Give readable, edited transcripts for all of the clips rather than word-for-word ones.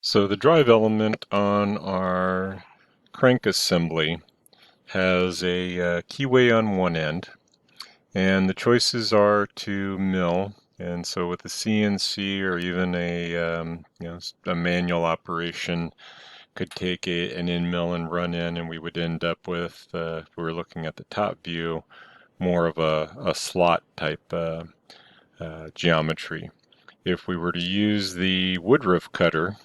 So the drive element on our crank assembly has a keyway on one end, and the choices are to mill. And so with a CNC or even a manual operation, could take an end mill and run in, and we would end up with, if we were looking at the top view, more of a slot type geometry. If we were to use the woodruff cutter,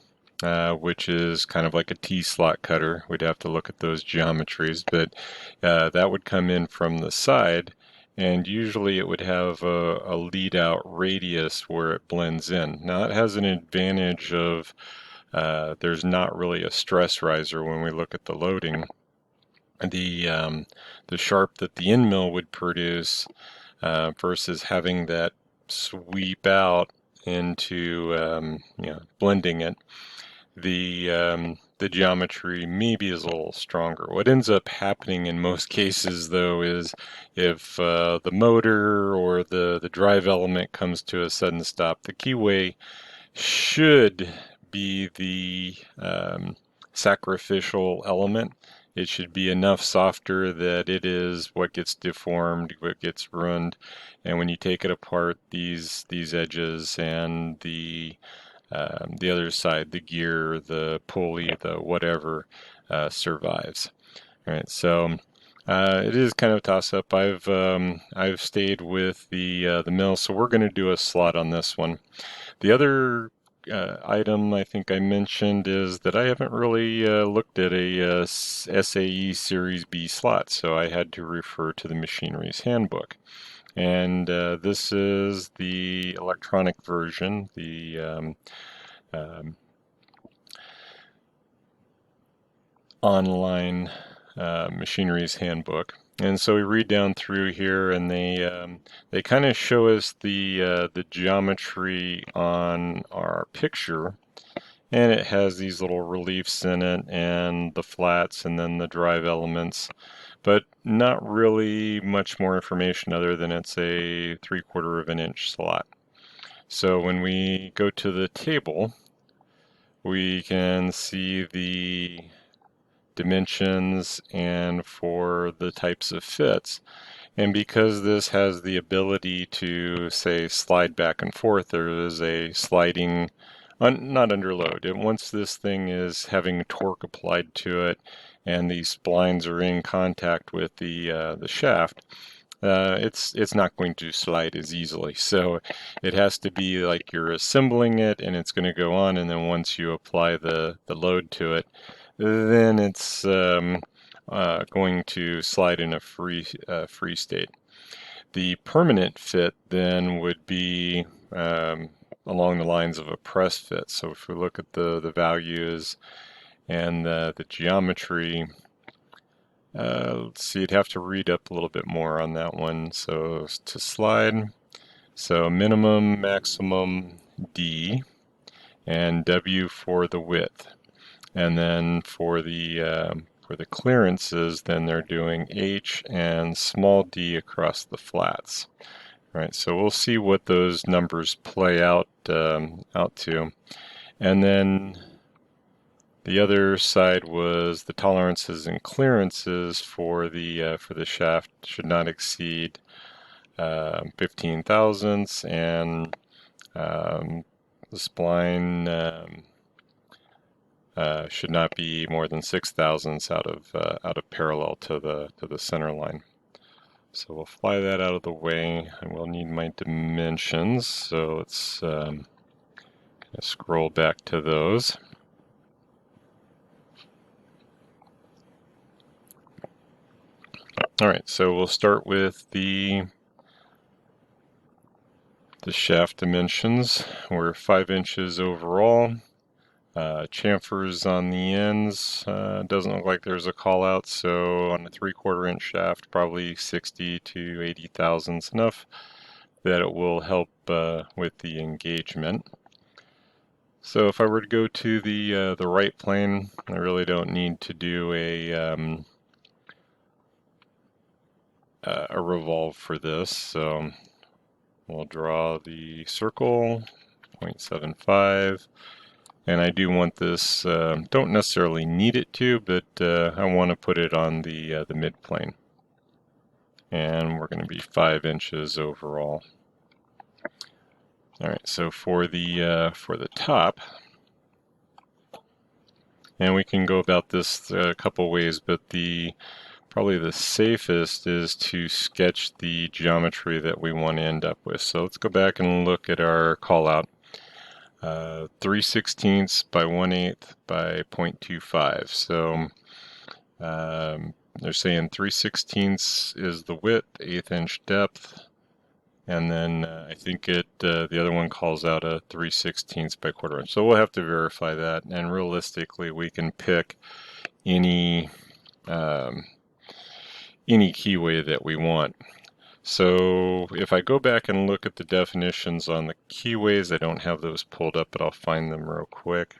which is kind of like a T-slot cutter, we'd have to look at those geometries, but that would come in from the side, and usually it would have a lead out radius where it blends in. Now it has an advantage of there's not really a stress riser when we look at the loading. The sharp that the end mill would produce versus having that sweep out into blending it, the geometry maybe is a little stronger. What ends up happening in most cases, though, is if the motor or the drive element comes to a sudden stop, the keyway should be the sacrificial element. It should be enough softer that it is what gets deformed, what gets ruined, and when you take it apart, these edges and the other side, the gear, the pulley, the whatever, survives. All right, so it is kind of a toss-up. I've stayed with the mill, so we're going to do a slot on this one. The other item I think I mentioned is that I haven't really looked at a SAE Series B slot, so I had to refer to the machinery's handbook. And this is the electronic version, the um, online machinery's handbook. And so we read down through here, and they kind of show us the geometry on our picture, and it has these little reliefs in it, and the flats, and then the drive elements, but not really much more information other than it's a 3/4 of an inch slot. So when we go to the table, we can see the dimensions and for the types of fits. And because this has the ability to, say, slide back and forth, there is a sliding, not under load. And once this thing is having torque applied to it and these splines are in contact with the shaft, it's not going to slide as easily. So it has to be like you're assembling it and it's going to go on, and then once you apply the load to it, then it's going to slide in a free state. The permanent fit then would be along the lines of a press fit. So if we look at the values and the geometry, let's see, you'd have to read up a little bit more on that one. So to slide, so minimum, maximum, D, and W for the width. And then for the clearances, then they're doing H and small d across the flats. Right, so we'll see what those numbers play out to. And then the other side was the tolerances and clearances for the shaft should not exceed 15 thousandths, and the spline should not be more than 6 thousandths out of parallel to the center line. So we'll fly that out of the way, and we'll need my dimensions. So let's kind of scroll back to those. All right, so we'll start with the shaft dimensions. We're 5 inches overall. Chamfers on the ends, doesn't look like there's a call out, so on a 3/4 inch shaft, probably 60 to 80 thousandths, enough that it will help with the engagement. So if I were to go to the right plane, I really don't need to do a revolve for this, so we'll draw the circle, 0.75. And I do want this, don't necessarily need it to, but I want to put it on the midplane. And we're going to be 5 inches overall. All right, so for the top, and we can go about this a couple ways, but probably the safest is to sketch the geometry that we want to end up with. So let's go back and look at our call out. 3/16 by 1/8 by 0.25. So they're saying 3/16 is the width, 1/8 inch depth, and then I think the other one calls out a 3/16 by 1/4 inch. So we'll have to verify that, and realistically we can pick any keyway that we want. So if I go back and look at the definitions on the keyways, I don't have those pulled up, but I'll find them real quick.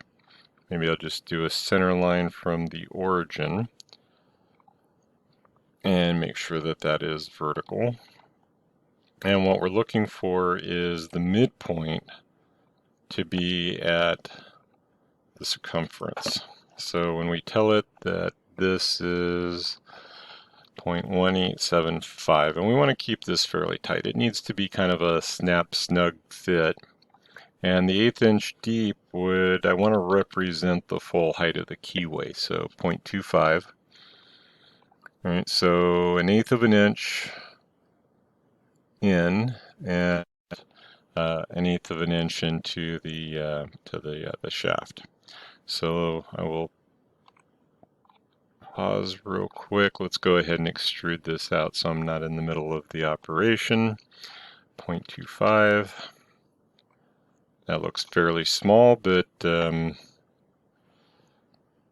Maybe I'll just do a center line from the origin and make sure that that is vertical. And what we're looking for is the midpoint to be at the circumference. So when we tell it that this is 0.1875, and we want to keep this fairly tight. It needs to be kind of a snap snug fit. And the 1/8 inch deep I want to represent the full height of the keyway, so 0.25. All right, so 1/8 of an inch in, and 1/8 of an inch into the shaft. So I will pause real quick. Let's go ahead and extrude this out so I'm not in the middle of the operation. 0.25. That looks fairly small, but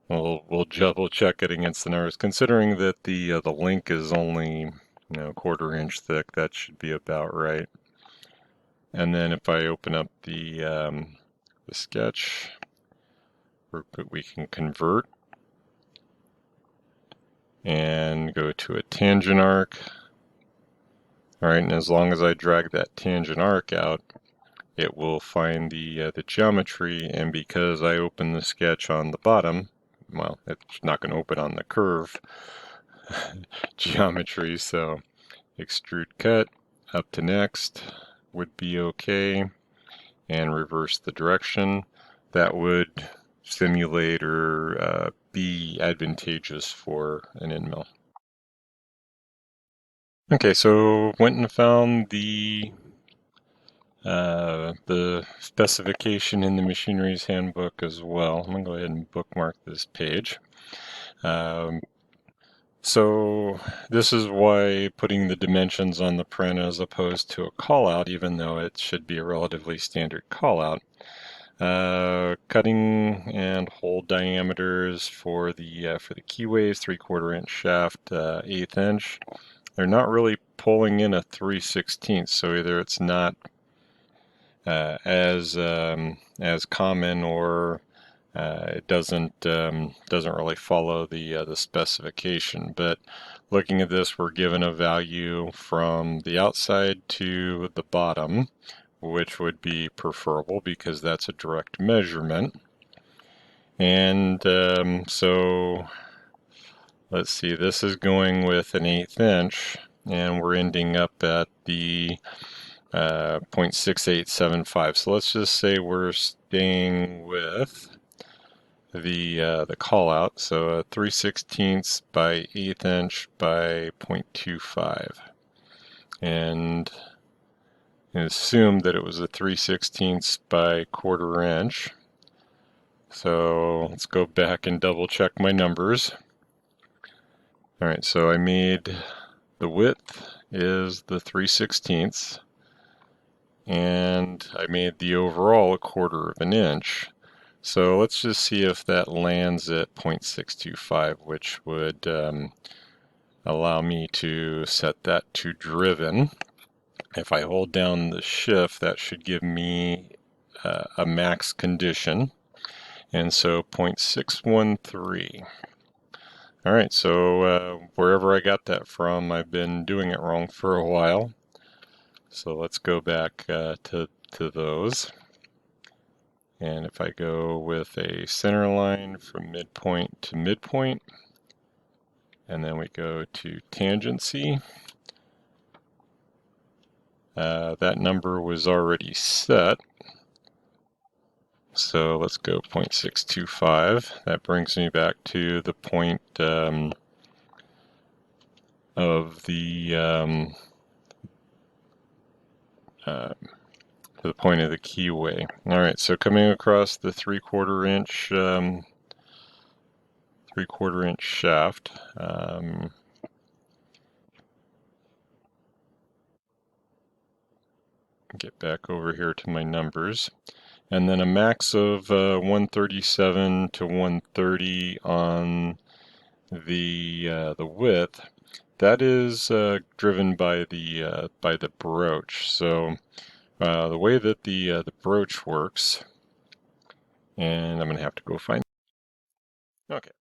we'll double check it against the numbers. Considering that the link is only 1/4 inch thick, that should be about right. And then if I open up the sketch, we can convert and go to a tangent arc. All right, and as long as I drag that tangent arc out, it will find the geometry, and because I open the sketch on the bottom, well, it's not going to open on the curve geometry, so extrude cut up to next would be okay, and reverse the direction. That would simulate or be advantageous for an end mill. Okay, so went and found the specification in the machinery's handbook as well. I'm going to go ahead and bookmark this page. So this is why putting the dimensions on the print as opposed to a callout, even though it should be a relatively standard callout. Cutting and hole diameters for the keyways, 3/4 inch shaft, 1/8 inch. They're not really pulling in a 3/16, so either it's not as common, or it doesn't really follow the specification. But looking at this, we're given a value from the outside to the bottom, which would be preferable because that's a direct measurement. And so let's see, this is going with an 1/8 inch, and we're ending up at the 0.6875. So let's just say we're staying with the call out, so a 3/16 by 1/8 inch by 0.25, and assume that it was a 3/16 by 1/4 inch. So let's go back and double check my numbers. All right, so I made the width is the 3/16, and I made the overall a 1/4 of an inch. So let's just see if that lands at 0.625, which would allow me to set that to driven. If I hold down the shift, that should give me a max condition, and so 0.613. All right, so wherever I got that from, I've been doing it wrong for a while. So let's go back to those. And if I go with a center line from midpoint to midpoint, and then we go to tangency, that number was already set. So let's go 0.625. That brings me back to the point of the to the point of the keyway. All right, so coming across the 3/4 inch shaft. Get back over here to my numbers, and then a max of 137 to 130 on the width. That is driven by the broach. So the way that the broach works, and I'm going to have to go find. Okay.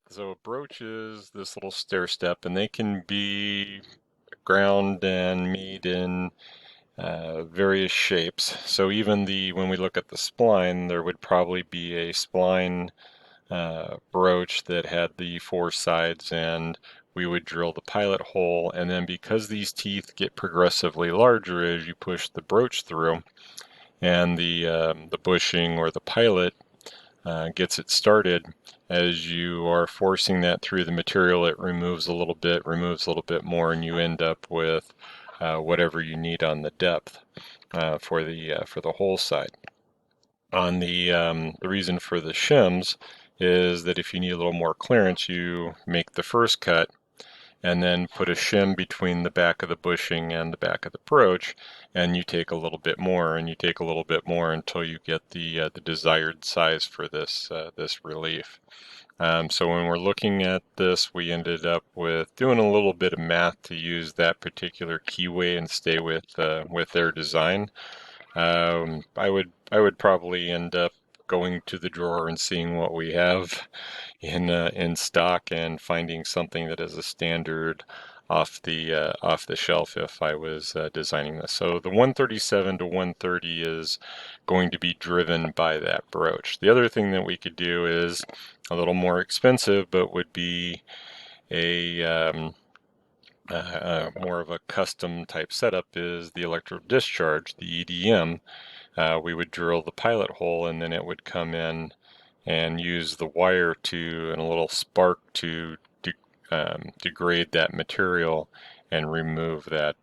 So a broach is this little stair step, and they can be ground and made in various shapes. So even when we look at the spline, there would probably be a spline broach that had the 4 sides, and we would drill the pilot hole, and then because these teeth get progressively larger as you push the broach through, and the bushing or the pilot gets it started, as you are forcing that through the material, it removes a little bit more, and you end up with whatever you need on the depth for the hole side. On the reason for the shims is that if you need a little more clearance, you make the first cut and then put a shim between the back of the bushing and the back of the broach, and you take a little bit more, and you take a little bit more until you get the desired size for this relief. So when we're looking at this, we ended up with doing a little bit of math to use that particular keyway and stay with their design. I would probably end up going to the drawer and seeing what we have in stock and finding something that is a standard off the shelf if I was designing this. So the 137 to 130 is going to be driven by that broach. The other thing that we could do is a little more expensive, but would be a more of a custom type setup, is the electrode discharge, the EDM. We would drill the pilot hole, and then it would come in and use the wire and a little spark to degrade that material and remove that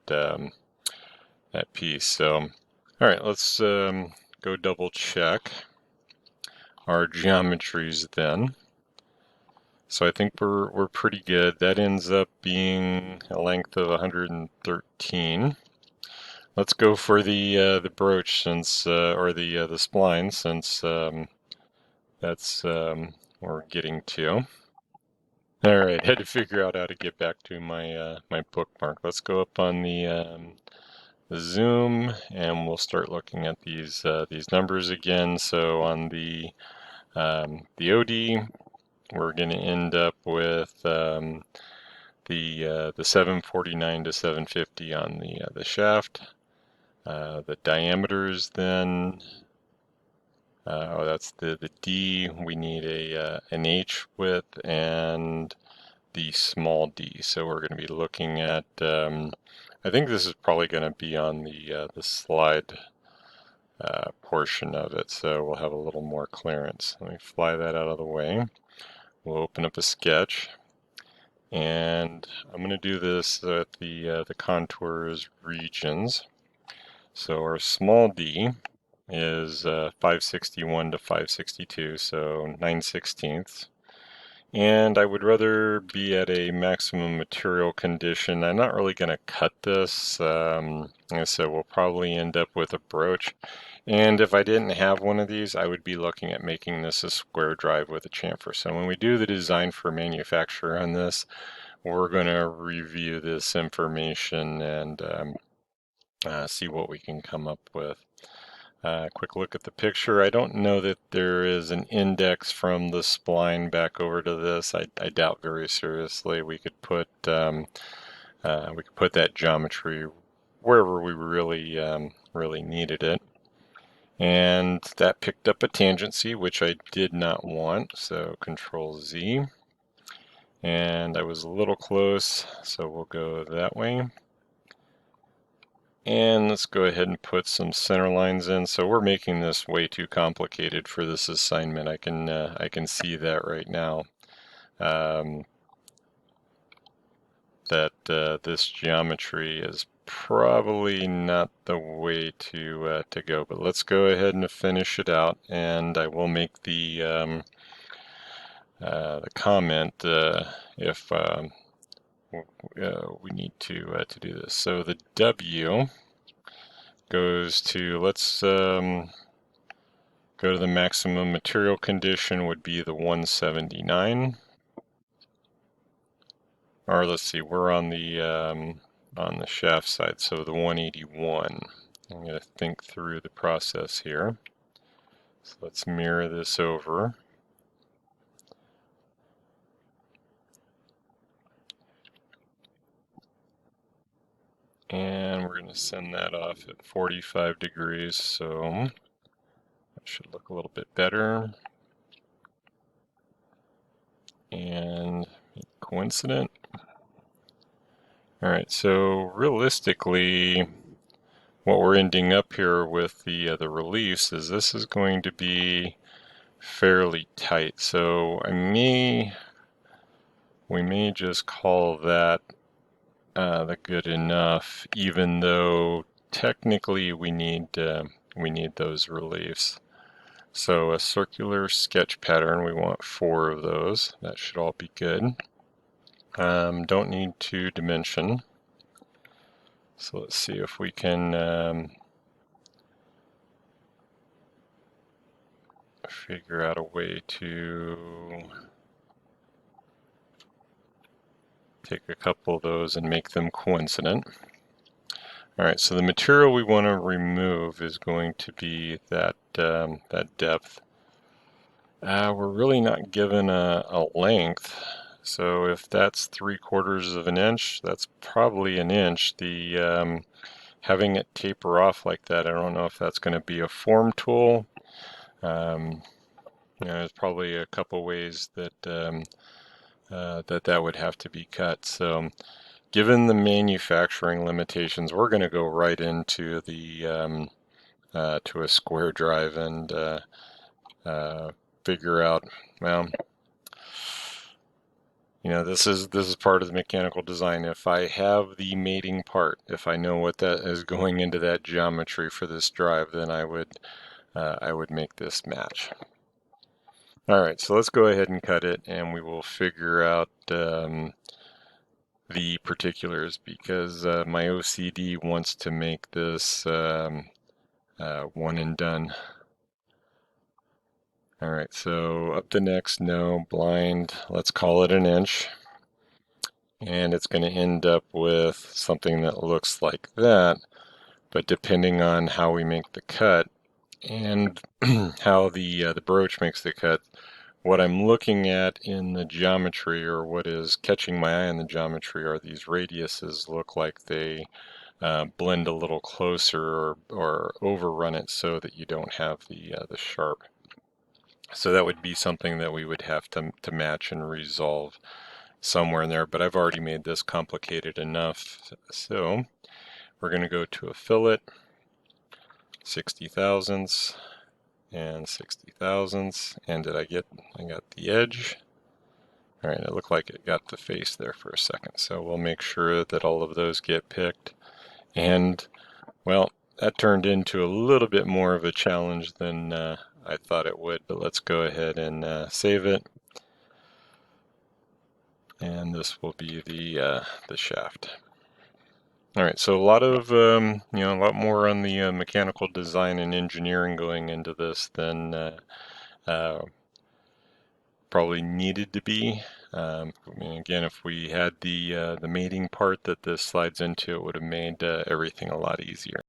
piece. So, all right, let's go double check our geometries then. So I think we're pretty good. That ends up being a length of 113. Let's go for the broach, since or the spline, since that's we're getting to. All right, had to figure out how to get back to my bookmark. Let's go up on the zoom, and we'll start looking at these numbers again. So on the OD, we're going to end up with the 749 to 750 on the shaft. The diameters then. That's the D. We need an H width and the small d. So we're going to be looking at. I think this is probably going to be on the slide portion of it, so we'll have a little more clearance. Let me fly that out of the way. We'll open up a sketch, and I'm going to do this at the contours regions. So our small d is 561 to 562, so 9/16. And I would rather be at a maximum material condition. I'm not really going to cut this, like I said, we'll probably end up with a broach. And if I didn't have one of these, I would be looking at making this a square drive with a chamfer. So when we do the design for manufacture on this, we're going to review this information and see what we can come up with. Quick look at the picture. I don't know that there is an index from the spline back over to this. I doubt very seriously. We could put that geometry wherever we really needed it. And that picked up a tangency, which I did not want, so Control Z. And I was a little close, so we'll go that way. And let's go ahead and put some center lines in. So we're making this way too complicated for this assignment. I can see that right now. That this geometry is probably not the way to go. But let's go ahead and finish it out, and I will make the comment if we need to do this. So the W goes to, let's go to the maximum material condition would be the 179. Or let's see, we're on the shaft side, so the 181. I'm going to think through the process here. So let's mirror this over. And we're going to send that off at 45 degrees, so that should look a little bit better. And coincident. All right, so realistically, what we're ending up here with the reliefs is this is going to be fairly tight. So we may just call that the good enough, even though technically we need those reliefs. So a circular sketch pattern, we want 4 of those. That should all be good. Don't need 2 dimension. So let's see if we can figure out a way to take a couple of those and make them coincident. All right, so the material we want to remove is going to be that depth. We're really not given a length, so if that's 3/4 of an inch, that's probably an inch. The having it taper off like that, I don't know if that's going to be a form tool. There's probably a couple ways that that would have to be cut. So given the manufacturing limitations, we're going to go right into the to a square drive and figure out, well, this is part of the mechanical design. If I have the mating part, if I know what that is going into that geometry for this drive, then I would make this match. All right, so let's go ahead and cut it, and we will figure out the particulars, because my OCD wants to make this one and done. All right, so up to next, no, blind, let's call it an inch. And it's going to end up with something that looks like that, but depending on how we make the cut and how the broach makes the cut, what I'm looking at in the geometry, or what is catching my eye in the geometry, are these radiuses look like they blend a little closer, or overrun it so that you don't have the sharp. So that would be something that we would have to match and resolve somewhere in there, but I've already made this complicated enough. So we're going to go to a fillet, 60 thousandths and 60 thousandths. And I got the edge. All right, it looked like it got the face there for a second. So we'll make sure that all of those get picked. And well, that turned into a little bit more of a challenge than I thought it would, but let's go ahead and save it. And this will be the shaft. All right, so a lot of a lot more on the mechanical design and engineering going into this than probably needed to be. I mean, again, if we had the mating part that this slides into, it would have made everything a lot easier.